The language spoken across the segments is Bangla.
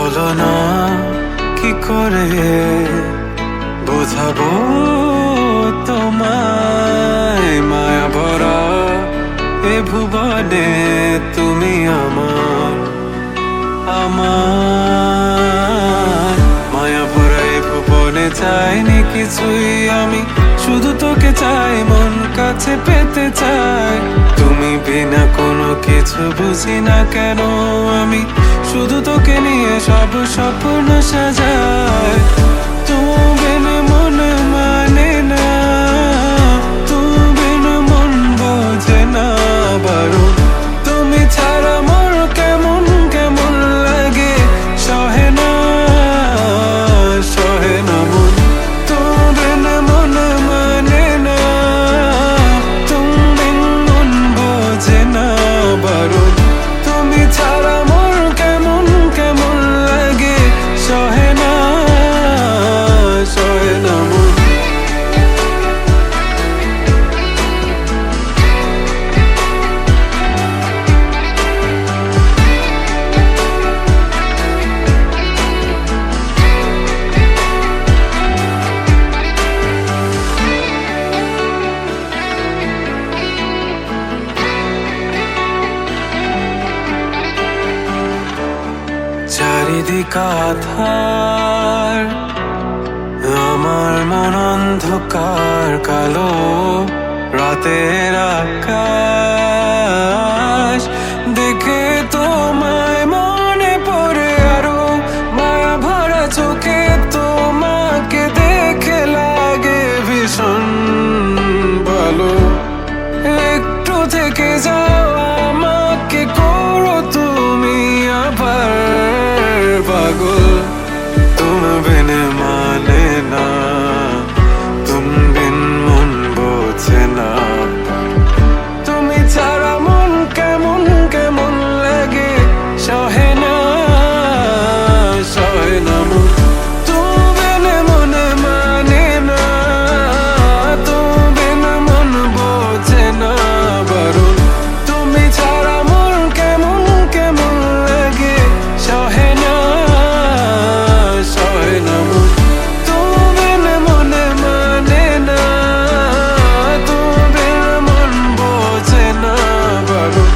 বলো না কি করে বোঝাবো তোমায়, মায়া ভরা এ ভুবনে তুমি আমার আমার। মায়া ভরা এ ভুবনে চাইনি কিছুই আমি, শুধু তোকে চাই, মন কাছে পেতে চাই। তুমি বিনা কোনো কিছু বুঝি না কেন আমি, শুধু তোকে নিয়ে সব স্বপ্ন সাজাই। তুমি বিনা মন মানে না, তুমি বিনা মন বোঝে না বারণ। তুমি ছাড়া মোর কেমন কেমন লাগে, সহে না সহে না মন। তুমি বিনা মন মানে না, তুমি বিনা মন বোঝে না বারণ। তুমি ছাড়া মোর কেমন কেমন লাগে, সহে না সহে না মন। চারিদিক আধার, আমার মন অন্ধকার কালো, রাতের আকাশ দেখে তোমায় মনে পড়ে আরো, মায়া ভরা চোখে তোমাকে দেখে লাগে ভীষণ ভালো। একটু থেকে যাও, আমাকে করো তুমি আবার পাগল। তুমি বিন মানে না, তুমি বিন মন বোঝে না। তুমি ছাড়া মন কেমন কেমন লাগে, সহে না সহে না মন। তুমি বিন মন মানে না, তুমি বিন মন বোঝে না বারণ। তুমি ছাড়া মন কেমন কেমন লাগে, সহে না সহে না মন। তুমি বিন মন মানে না, তুমি বিন মন বোঝে না বারণ।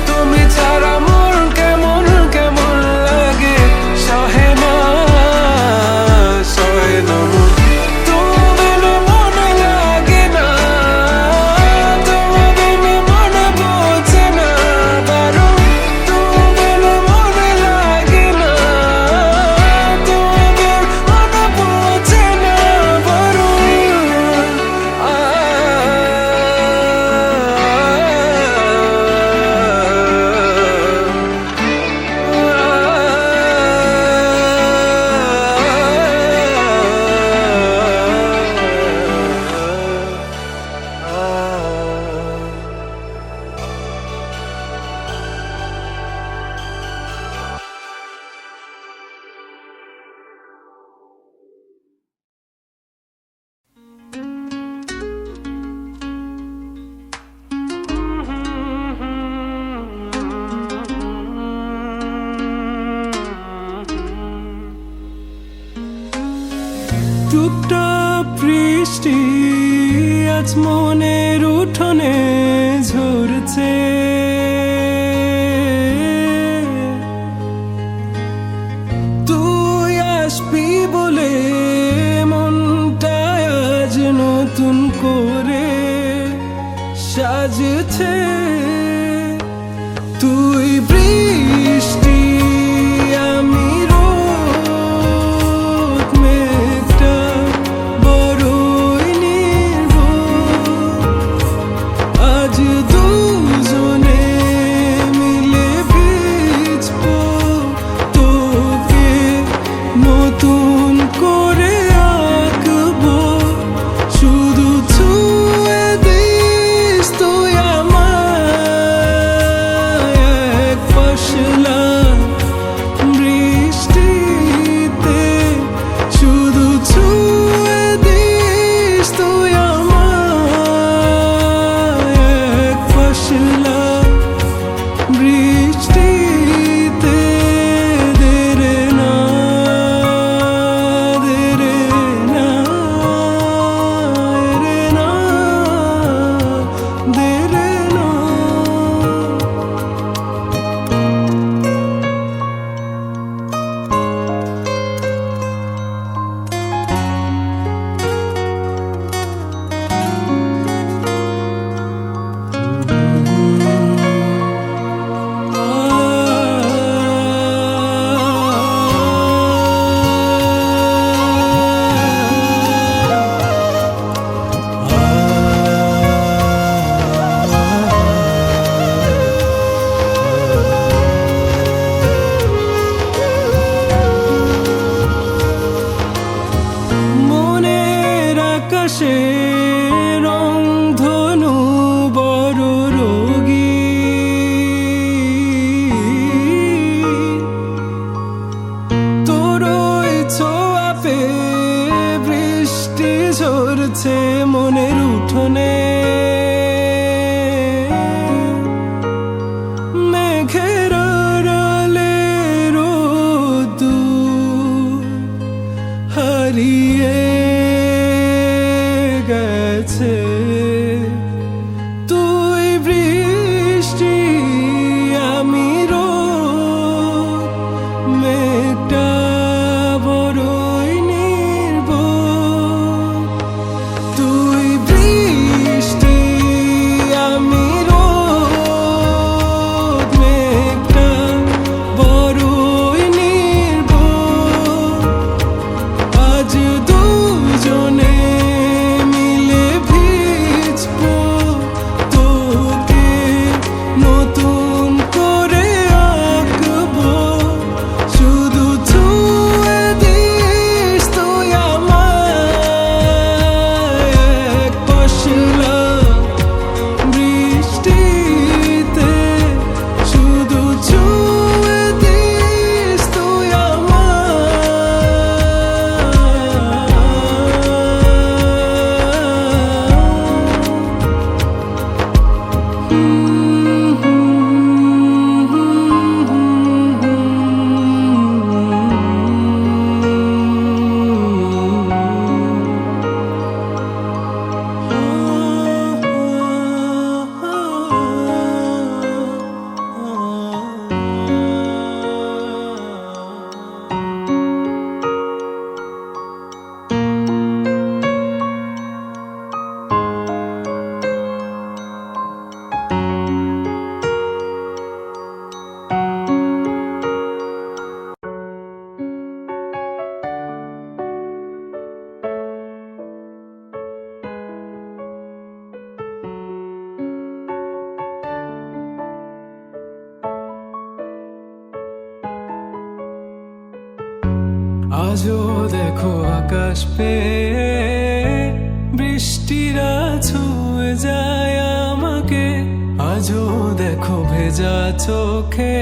তুমি ছাড়া মন কেমন কেমন লাগে, সহে না সহে না মন। তুমি বিন মন লাগে না, তুমি বিন মন বোঝে না বারণ। তুমি বিন মন লাগে না, তুমি বিন মন বোঝে না বারণ। টুকটাক বৃষ্টি আজ মনের উঠোনে ঝরছে, তুই আসবি বলে মনটা আজ নতুন করে সাজছে। তুই বৃষ্টি আমি রোদ, মেঘটা বড়ই নির্বোধ। আজ দুজনে মিলে ভিজবো, তোকে নতুন করে আঁকবো। শুধু ছুঁয়ে দিস তুই আমার সে রংধনু বড় রোগী, তোর ওই ছোঁয়া পেয়ে বৃষ্টি ঝরছে মনের উঠোনে। মেঘের আড়ালে রোদ্দুর হারিয়ে গেছে, তুই বৃষ্টি আমি রোদ, মেঘটা বড়ই নির্বোধ। তুই বৃষ্টি আমি রোদ, মেঘটা বড়ই নির্বোধ। আজ দুজনে মিলে ভিজবো, তোকে নতুন করে আঁকবো। শুধু ছুঁয়ে দিস তুই আমায় এক পশলা বৃষ্টিতে, শুধু ছুঁয়ে দিস তুই আজও দেখো আকাশ পেয়ে বৃষ্টিরা ছুঁয়ে যায় আমাকে। আজও দেখো ভেজা চোখে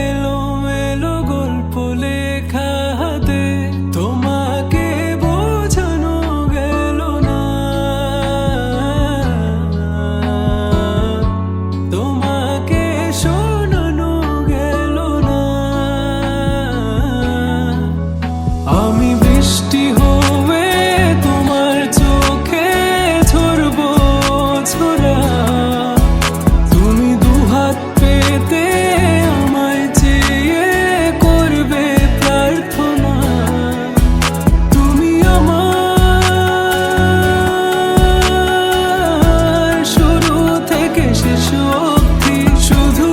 এলোমেলো গল্প লেখা হাতে। তোমাকে বোঝানো গেল না, তোমাকে শোনানো গেল না। আমি বৃষ্টি হয়ে তোমার চোখে ঝরবো ছোড়া, তুমি দুহাত পেতে আমায় চেয়ে করবে প্রার্থনা। তুমি আমার শুরু থেকে শেষ অবধি, শুধু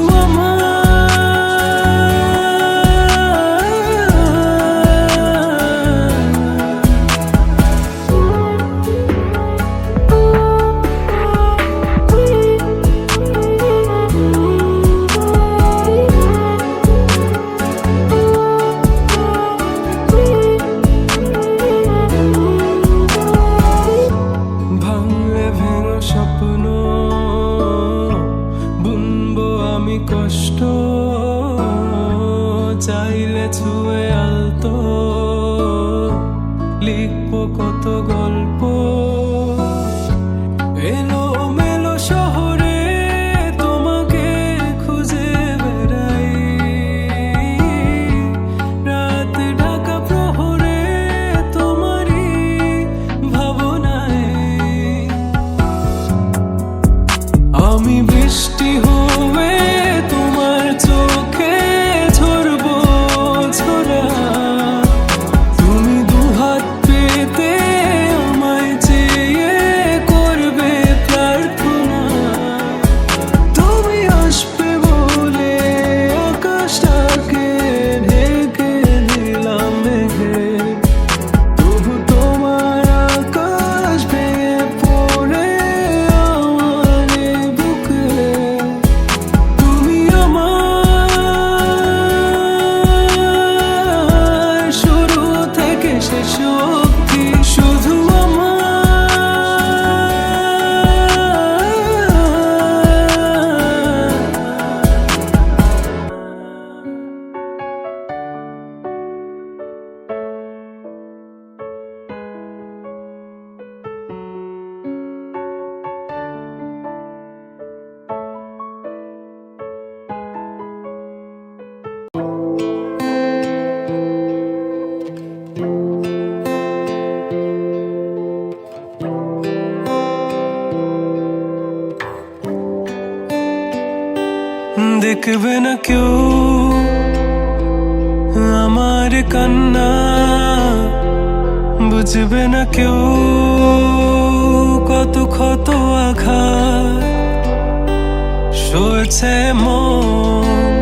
ভাঙলে ভেঙো স্বপ্ন বুনবো আমি কষ্ট, চাইলে ছুঁয়ে আলতো লিখবো কত গল্প। এলোমেলো শহরে তোমাকে খুঁজে বেড়াই, রাত ঢাকা প্রহরে তোমারই ভাবনায়। আমি বৃষ্টি হয়ে তোমার চোখে ঝরবো ছোড়া, তুমি দুহাত পেতে আমায় চেয়ে দেখবে না কেউ আমার কান্না, বুঝবে না কেউ কত ক্ষত আঘাত সয়েছে মন,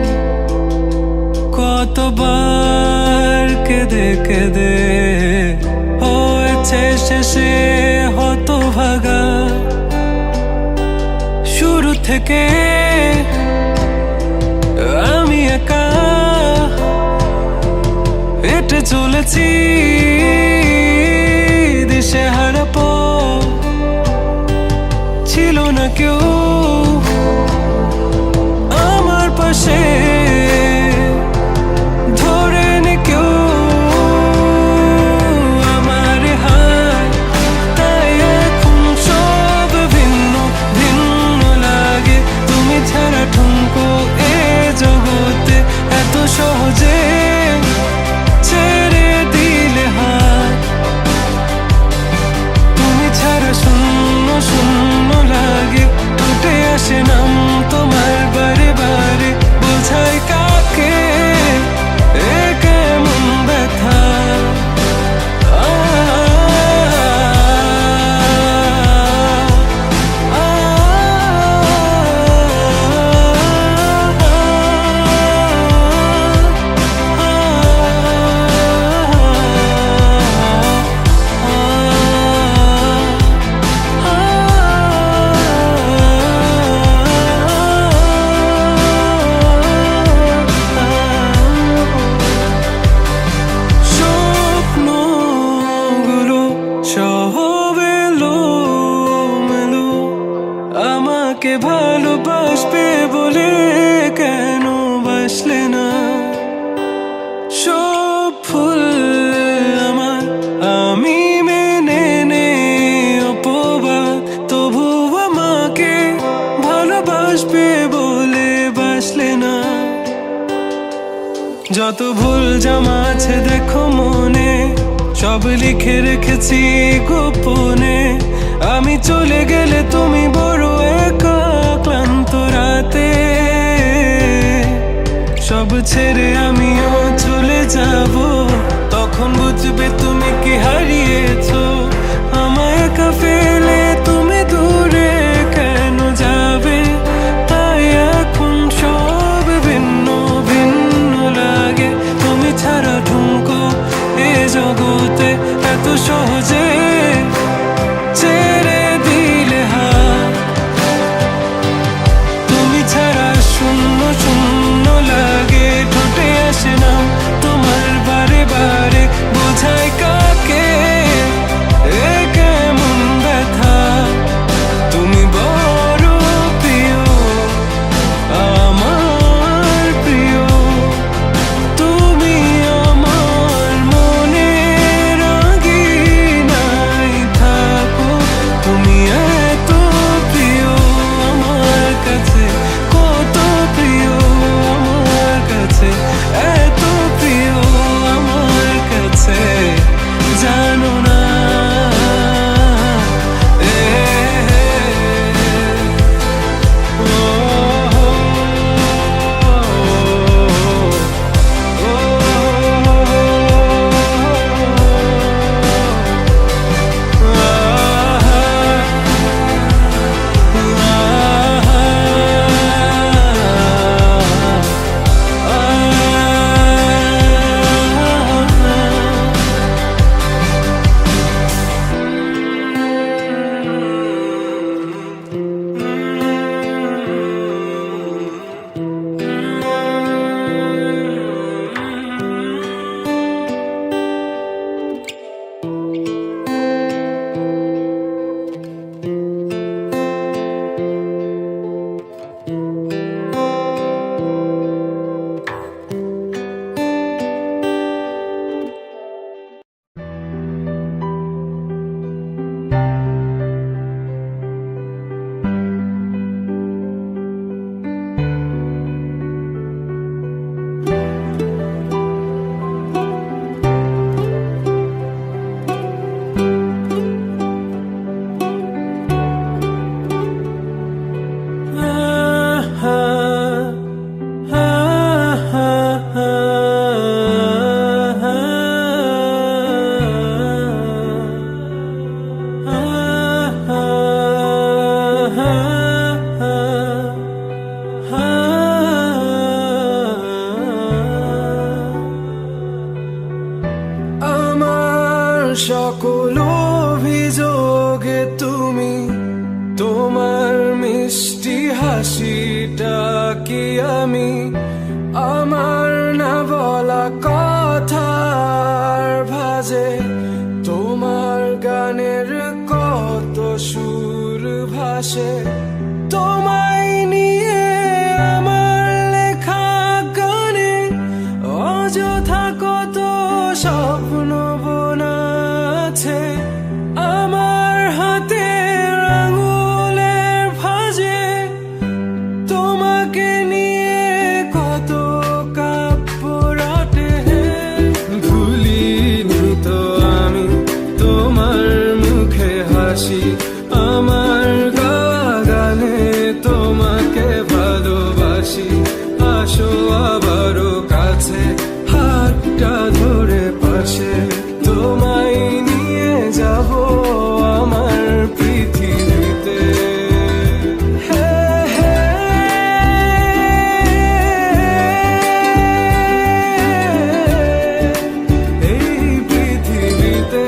কতবার কেঁদে কেঁদে হয়েছে শেষে হতভাগা। শুরু থেকে আমি একা হেঁটে চলেছি দিশেহারা পথ, ছিল না কেউ আমার পাশে ধরে নে কেউ আমার হাত, তাই এখন সব ভিন্ন ভিন্ন লাগে। তুমি ছাড়া ঠুনকো এ জগতে এত সহজে ছেড়ে দিলে হাত, তুমি ছাড়া শূন্য শূন্য লাগে। টুটে আসে নাম তোমার বারে বারে, বোঝাই কাকে এ কেমন ব্যথা। আমাকে ভালোবাসবে বলে কেন বাসলে না? সব ফুল আমার আমি মেনে নে অপবাদ, তবু আমাকে ভালোবাসবে বলে বাসলে না। যত ভুল জমা আছে দেখো মনে, সব লিখে রেখেছি গোপনে। আমি চলে গেলে তুমি বড় একা ক্লান্ত রাতে, সব ছেড়ে আমিও চলে যাব, তখন বুঝবে তুমি কি হারিয়েছো। আমায় একা ফেলে তুমি দূরে কেন যাবে, তাই এখন সব ভিন্ন ভিন্ন লাগে। তুমি ছাড়া ঠুনকো এ জগতে এত সহজে ছেড়ে দিলে হাত, তুমি ছাড়া শূন্য শূন্য লাগে। ঠোঁটে আসে না তোমার বারে বারে, বোঝাই কাকে এ কেমন ব্যথা। তুমি বড় প্রিয় আমার প্রিয়, তুমি আমার মনে রাঙিনা। সকল অভিযোগে তুমি, তোমার মিষ্টি হাসিটা কি আমি আমার না বলা কথার ভাজে, তোমার গানের কত সুর ভাসে, তোমায় নিয়ে আমার লেখা গানে অযথা কত স্বপ্ন বোনা আছে, আমার হাতের আঙুলের ভাঁজে তোমাকে নিয়ে কত কাব্য রটে। ভুলিনি তো আমি তোমার মুখে হাসি, আমার গাওয়া গানে তোমাকে ভালোবাসি, আসো আবারও কাছে হাতটা ধরে পাশে, তোমায় নিয়ে যাব আমার পৃথিবীতে। এই পৃথিবীতে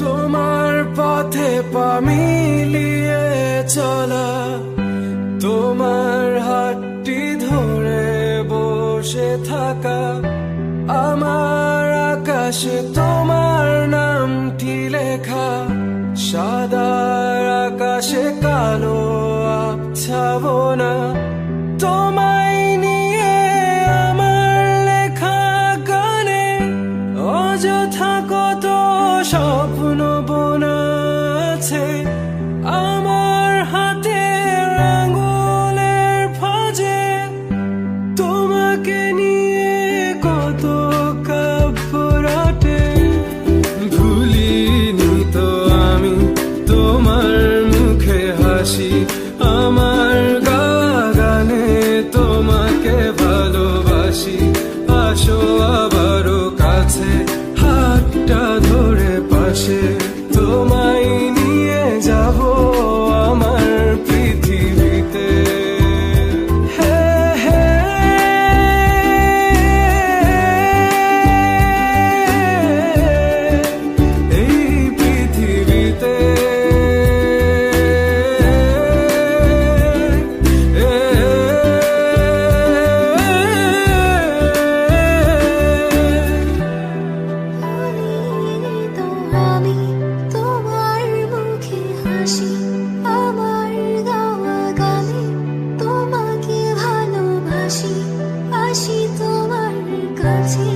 তোমার পথে পা মিলিয়ে চলা, তোমার হাতটি ধরে বসে থাকা, আমার আকাশে তোমার নামটি লেখা, সাদার আকাশে কালো আবছাবনা, তোমায় নিয়ে আমার লেখা গানে অযথা কত স্বপ্ন বোনা আছে, আমার হাতের আঙুলের ভাঁজে তোমাকে নিয়ে কত কাব্য রটে। ভুলিনি তো আমি তোমার মুখে হাসি, আমার গাওয়া গানে তোমাকে ভালোবাসি, আসো আবারও কাছে হাতটা ধরে পাশে, তোমায় নিয়ে যাব আমার পৃথিবীতে। এই পৃথিবীতে আমি তোমার মুখে হাসি, আমার গাওয়া গানে তোমাকে ভালোবাসি, আসি তোমার কাছে।